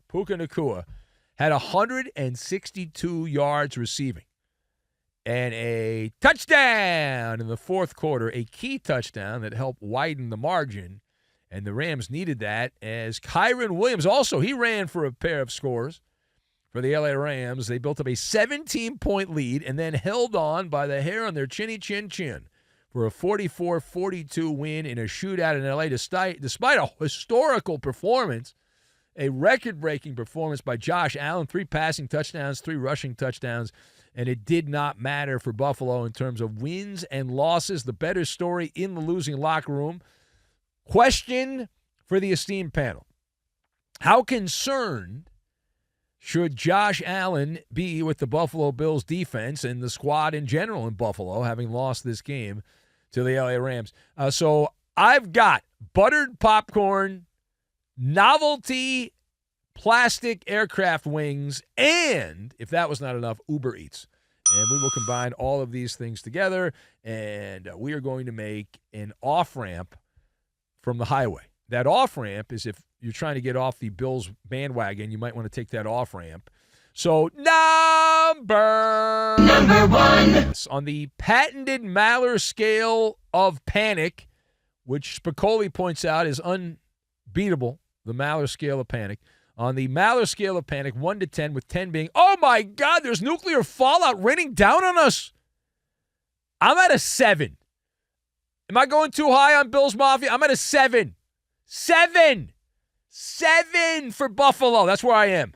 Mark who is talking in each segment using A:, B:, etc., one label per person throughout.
A: Puka Nacua, had 162 yards receiving and a touchdown in the fourth quarter, a key touchdown that helped widen the margin. And the Rams needed that as Kyron Williams also, he ran for a pair of scores for the LA Rams. They built up a 17-point lead and then held on by the hair on their chinny chin for a 44-42 win in a shootout in LA despite a historical performance, a record-breaking performance by Josh Allen, 3 passing touchdowns, 3 rushing touchdowns, and it did not matter for Buffalo in terms of wins and losses. The better story in the losing locker room. Question for the esteemed panel. How concerned should Josh Allen be with the Buffalo Bills defense and the squad in general in Buffalo, having lost this game to the LA Rams? So I've got buttered popcorn, novelty plastic aircraft wings, and, if that was not enough, Uber Eats. And we will combine all of these things together, and we are going to make an off-ramp from the highway. That off-ramp is if you're trying to get off the Bills bandwagon, you might want to take that off-ramp. So, number one. On the patented Maller scale of panic, which Spicoli points out is unbeatable, the Maller scale of panic. On the Maller scale of panic, 1 to 10, with 10 being, oh my God, there's nuclear fallout raining down on us. I'm at a 7. Am I going too high on Bills Mafia? I'm at a 7. 7 for Buffalo. That's where I am.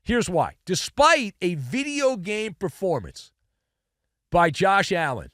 A: Here's why. Despite a video game performance by Josh Allen,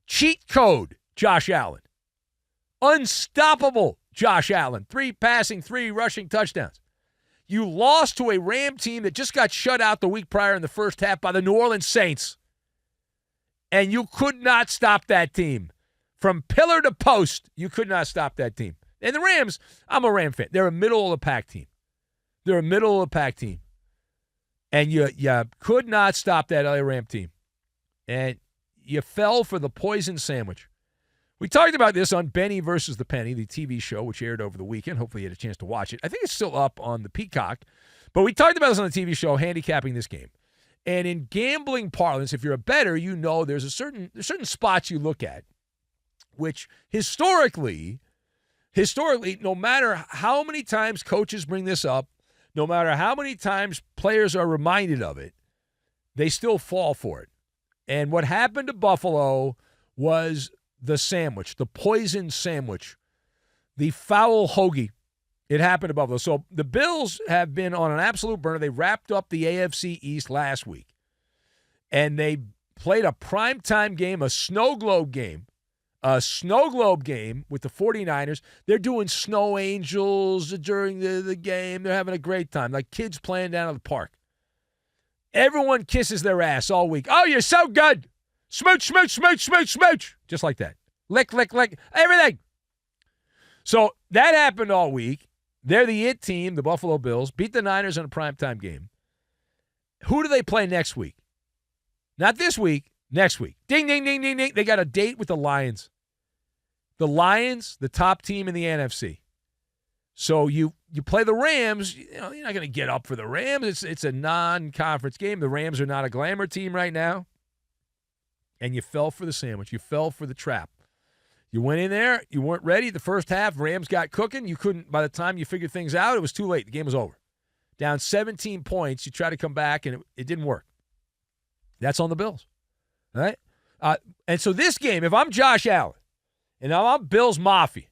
A: cheat code Josh Allen, unstoppable Josh Allen, 3 passing, 3 rushing touchdowns. You lost to a Ram team that just got shut out the week prior in the first half by the New Orleans Saints. And you could not stop that team. From pillar to post, you could not stop that team. And the Rams, I'm a Ram fan. They're a middle-of-the-pack team. And you could not stop that LA Ram team. And you fell for the poison sandwich. We talked about this on Benny versus the Penny, the TV show, which aired over the weekend. Hopefully you had a chance to watch it. I think it's still up on the Peacock. But we talked about this on the TV show, handicapping this game. And in gambling parlance, if you're a bettor, you know there's certain spots you look at, which historically, no matter how many times coaches bring this up, no matter how many times players are reminded of it, they still fall for it. And what happened to Buffalo was the sandwich, the poison sandwich, the foul hoagie. It happened to Buffalo. So the Bills have been on an absolute burner. They wrapped up the AFC East last week, and they played a primetime game, a snow globe game with the 49ers. They're doing snow angels during the game. They're having a great time, like kids playing down at the park. Everyone kisses their ass all week. Oh, you're so good. Smooch, smooch, smooch, smooch, smooch. Just like that. Lick, lick, lick. Everything. So that happened all week. They're the it team, the Buffalo Bills, beat the Niners in a primetime game. Who do they play next week? Not this week, next week. Ding, ding, ding, ding, ding. They got a date with the Lions. The Lions, the top team in the NFC. So you play the Rams. You're not going to get up for the Rams. It's a non-conference game. The Rams are not a glamour team right now. And you fell for the sandwich. You fell for the trap. You went in there. You weren't ready. The first half, Rams got cooking. You couldn't, by the time you figured things out, it was too late. The game was over. Down 17 points. You try to come back, and it didn't work. That's on the Bills. All right? And so this game, if I'm Josh Allen, and I'm Bills Mafia,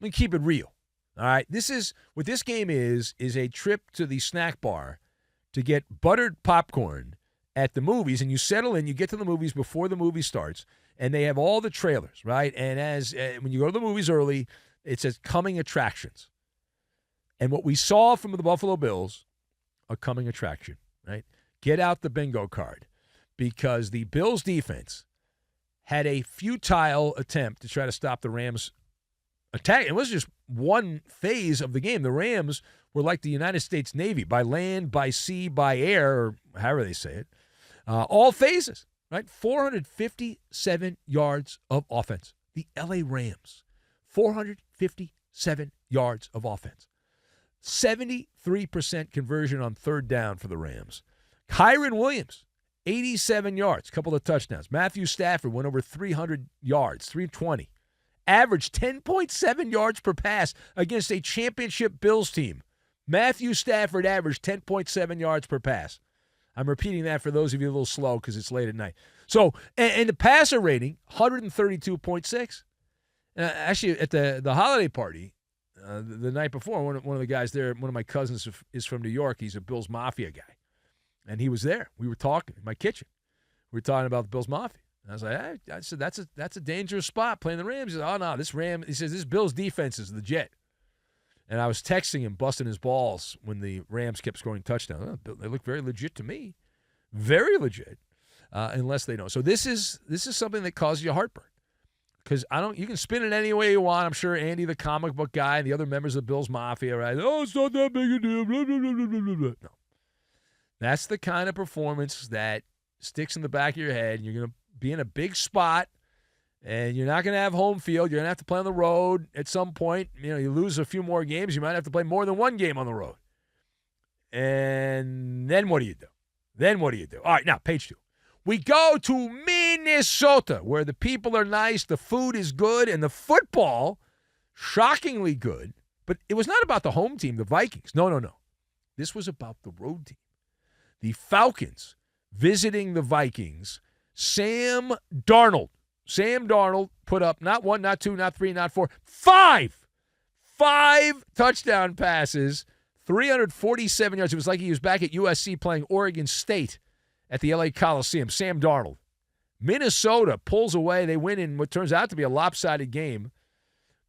A: let me keep it real. All right? What this game is a trip to the snack bar to get buttered popcorn at the movies, and you settle in, you get to the movies before the movie starts, and they have all the trailers, right? And when you go to the movies early, it says coming attractions. And what we saw from the Buffalo Bills, a coming attraction, right? Get out the bingo card, because the Bills defense had a futile attempt to try to stop the Rams' attack. It was just one phase of the game. The Rams were like the United States Navy, by land, by sea, by air, or however they say it. All phases, right? 457 yards of offense. The LA Rams, 457 yards of offense. 73% conversion on third down for the Rams. Kyron Williams, 87 yards, couple of touchdowns. Matthew Stafford went over 300 yards, 320. Averaged 10.7 yards per pass against a championship Bills team. Matthew Stafford averaged 10.7 yards per pass. I'm repeating that for those of you a little slow because it's late at night. So, and the passer rating, 132.6. Actually, at the holiday party the night before, one of the guys there, one of my cousins is from New York. He's a Bills Mafia guy. And he was there. We were talking in my kitchen. We were talking about the Bills Mafia. And I was like, hey, I said, that's a dangerous spot playing the Rams. He said, oh, no, he says, this Bills defense is legit. And I was texting him, busting his balls when the Rams kept scoring touchdowns. Oh, they look very legit to me. Very legit, unless they don't. So this is something that causes you heartburn. Because you can spin it any way you want. I'm sure Andy, the comic book guy, and the other members of the Bills Mafia, right? Oh, it's not that big a deal. Blah, blah, blah, blah, blah, blah. No. That's the kind of performance that sticks in the back of your head. You're going to be in a big spot, and you're not going to have home field. You're going to have to play on the road at some point. You lose a few more games. You might have to play more than one game on the road. And then what do you do? All right, now, page 2. We go to Minnesota, where the people are nice, the food is good, and the football, shockingly good. But it was not about the home team, the Vikings. No. This was about the road team. The Falcons visiting the Vikings. Sam Darnold put up not 1, not 2, not 3, not 4, 5 touchdown passes, 347 yards. It was like he was back at USC playing Oregon State at the LA Coliseum. Sam Darnold. Minnesota pulls away. They win in what turns out to be a lopsided game.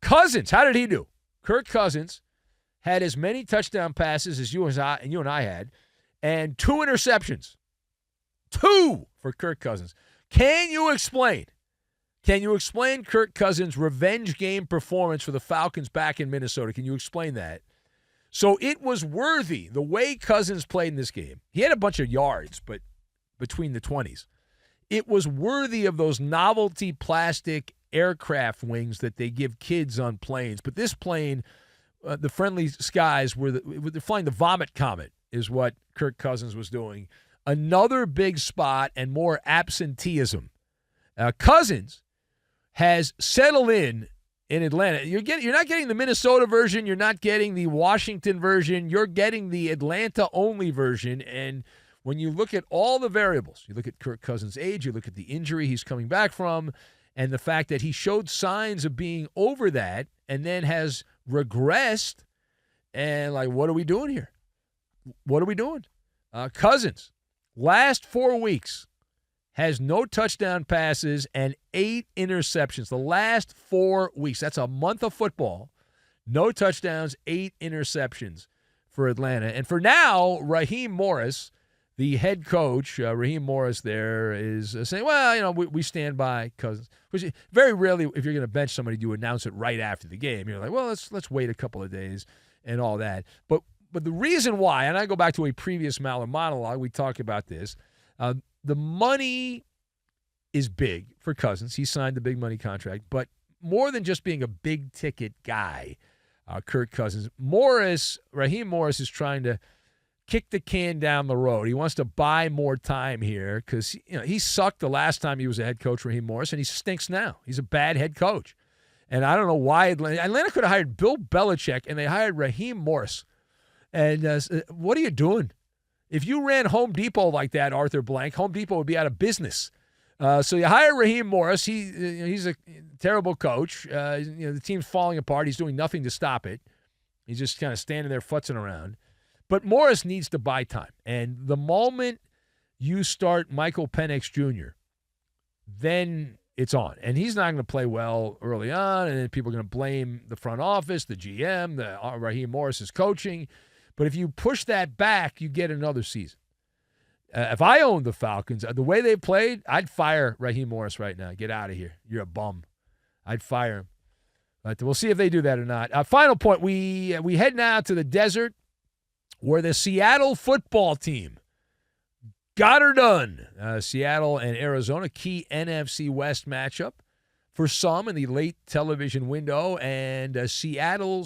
A: Cousins, how did he do? Kirk Cousins had as many touchdown passes as you and I had, and 2 interceptions. 2 for Kirk Cousins. Can you explain Kirk Cousins' revenge game performance for the Falcons back in Minnesota? Can you explain that? So it was worthy, the way Cousins played in this game. He had a bunch of yards, but between the 20s. It was worthy of those novelty plastic aircraft wings that they give kids on planes. But this plane, the friendly skies, they're flying the Vomit Comet is what Kirk Cousins was doing. Another big spot and more absenteeism. Cousins has settled in Atlanta. You're not getting the Minnesota version. You're not getting the Washington version. You're getting the Atlanta-only version. And when you look at all the variables, you look at Kirk Cousins' age, you look at the injury he's coming back from, and the fact that he showed signs of being over that and then has regressed, and what are we doing here? What are we doing? Cousins, last 4 weeks, has no touchdown passes and 8 interceptions. The last 4 weeks. That's a month of football. No touchdowns, 8 interceptions for Atlanta. And for now, Raheem Morris, the head coach, Raheem Morris there is saying, well, we stand by Cousins. Which very rarely, if you're going to bench somebody, you announce it right after the game. You're like, well, let's wait a couple of days and all that. But the reason why, and I go back to a previous Maller monologue, we talked about this, the money is big for Cousins. He signed the big money contract. But more than just being a big-ticket guy, Kirk Cousins, Raheem Morris is trying to kick the can down the road. He wants to buy more time here because he sucked the last time he was a head coach, Raheem Morris, and he stinks now. He's a bad head coach. And I don't know why Atlanta could have hired Bill Belichick, and they hired Raheem Morris. And what are you doing? If you ran Home Depot like that, Arthur Blank, Home Depot would be out of business. So you hire Raheem Morris. He's a terrible coach. The team's falling apart. He's doing nothing to stop it. He's just kind of standing there futzing around. But Morris needs to buy time. And the moment you start Michael Penix Jr., then it's on. And he's not going to play well early on, and then people are going to blame the front office, the GM, Raheem Morris's coaching. But if you push that back, you get another season. If I owned the Falcons, the way they played, I'd fire Raheem Morris right now. Get out of here. You're a bum. I'd fire him. But we'll see if they do that or not. Final point, we head now to the desert where the Seattle football team got her done. Seattle and Arizona, key NFC West matchup for some in the late television window. And Seattle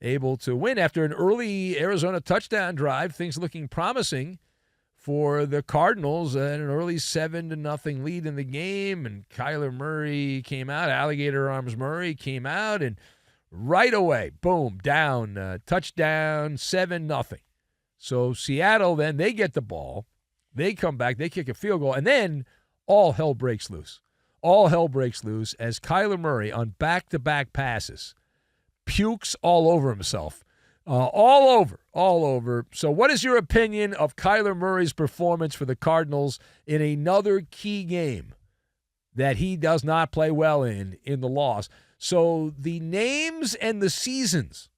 A: able to win after an early Arizona touchdown drive. Things looking promising for the Cardinals, and an early 7-0 lead in the game. And Kyler Murray came out, Alligator Arms Murray came out, and right away, boom, down, touchdown, 7-0. So Seattle, then they get the ball. They come back, they kick a field goal, and then all hell breaks loose. All hell breaks loose as Kyler Murray on back-to-back passes pukes all over himself. All over. So what is your opinion of Kyler Murray's performance for the Cardinals in another key game that he does not play well in the loss? So the names and the seasons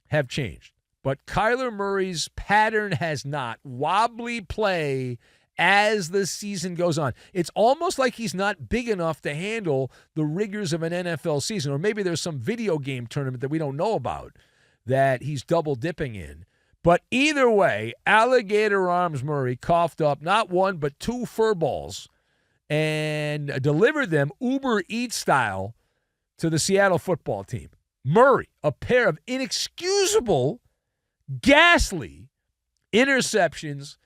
A: have changed, but Kyler Murray's pattern has not. Wobbly play as the season goes on. It's almost like he's not big enough to handle the rigors of an NFL season, or maybe there's some video game tournament that we don't know about that he's double dipping in. But either way, Alligator Arms Murray coughed up not one but two fur balls and delivered them Uber Eats style to the Seattle football team. Murray, a pair of inexcusable, ghastly interceptions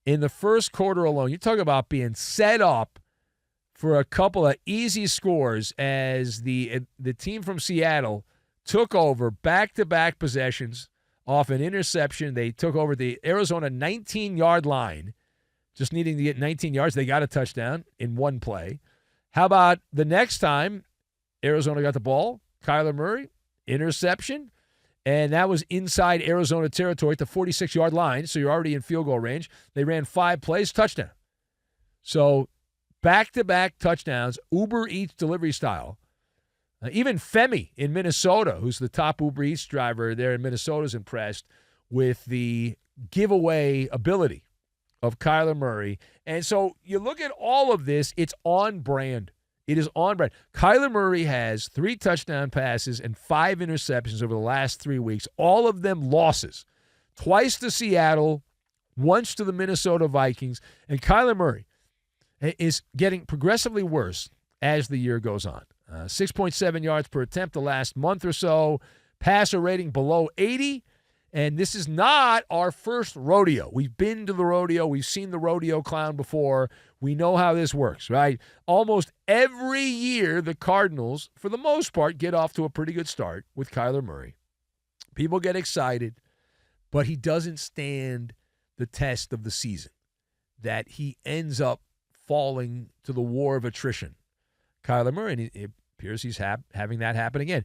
A: in the first quarter alone. You talk about being set up for a couple of easy scores as the team from Seattle took over back-to-back possessions off an interception. They took over the Arizona 19-yard line, just needing to get 19 yards. They got a touchdown in one play. How about the next time Arizona got the ball? Kyler Murray, interception, and that was inside Arizona territory at the 46-yard line, so you're already in field goal range. They ran 5 plays, touchdown. So back-to-back touchdowns, Uber Eats delivery style. Even Femi in Minnesota, who's the top Uber Eats driver there in Minnesota, is impressed with the giveaway ability of Kyler Murray. And so you look at all of this, it's on brand. It is on brand. Kyler Murray has 3 touchdown passes and 5 interceptions over the last 3 weeks, all of them losses. Twice to Seattle, once to the Minnesota Vikings. And Kyler Murray is getting progressively worse as the year goes on. 6.7 yards per attempt the last month or so. Passer rating below 80. And this is not our first rodeo. We've been to the rodeo. We've seen the rodeo clown before. We know how this works, right? Almost every year, the Cardinals, for the most part, get off to a pretty good start with Kyler Murray. People get excited, but he doesn't stand the test of the season, that he ends up falling to the war of attrition. Kyler Murray, and it appears he's having that happen again.